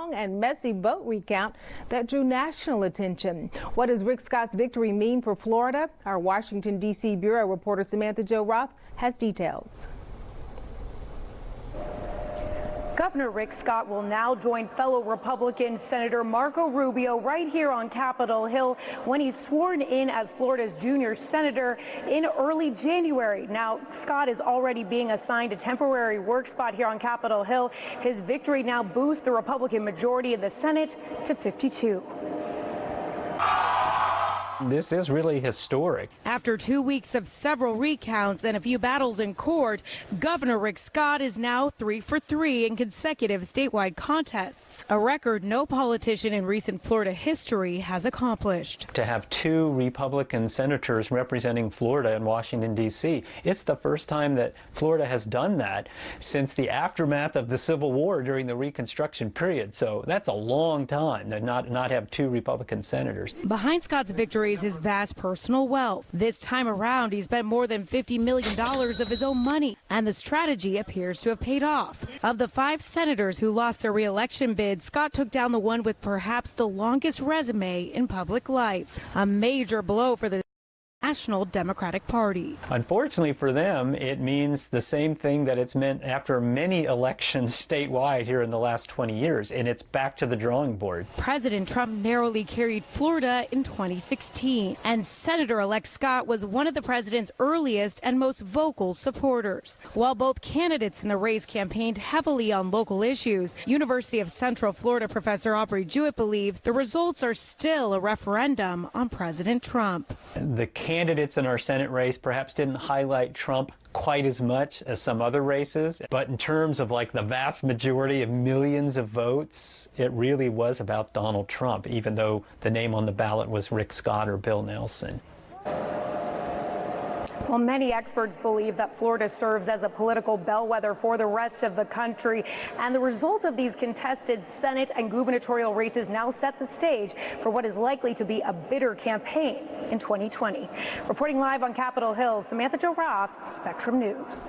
long and messy vote recount that drew national attention. What does Rick Scott's victory mean for Florida? Our Washington, D.C. Bureau reporter Samantha-Jo has details. Governor Rick Scott will now join fellow Republican Senator Marco Rubio right here on Capitol Hill when he's sworn in as Florida's junior senator in early January. Now, Scott is already being assigned a temporary work spot here on Capitol Hill. His victory now boosts the Republican majority in the Senate to 52. This is really historic. After 2 weeks of several recounts and a few battles in court, Governor Rick Scott is now 3 for 3 in consecutive statewide contests, a record no politician in recent Florida history has accomplished. To have 2 Republican senators representing Florida and Washington, D.C., it's the first time that Florida has done that since the aftermath of the Civil War during the Reconstruction period. So that's a long time to not have 2 Republican senators. Behind Scott's victory is his vast personal wealth. This time around, he spent more than $50 million of his own money, and the strategy appears to have paid off. Of the 5 senators who lost their re-election bid, Scott took down the one with perhaps the longest resume in public life. A major blow for the National Democratic Party. Unfortunately for them, it means the same thing that it's meant after many elections statewide here in the last 20 years, and it's back to the drawing board. President Trump narrowly carried Florida in 2016, and Senator-elect Scott was one of the president's earliest and most vocal supporters. While both candidates in the race campaigned heavily on local issues, University of Central Florida professor Aubrey Jewett believes the results are still a referendum on President Trump. The candidates in our Senate race perhaps didn't highlight Trump quite as much as some other races, but in terms of like the vast majority of millions of votes, it really was about Donald Trump, even though the name on the ballot was Rick Scott or Bill Nelson. Well, many experts believe that Florida serves as a political bellwether for the rest of the country, and the results of these contested Senate and gubernatorial races now set the stage for what is likely to be a bitter campaign in 2020. Reporting live on Capitol Hill, Samantha-Jo, Spectrum News.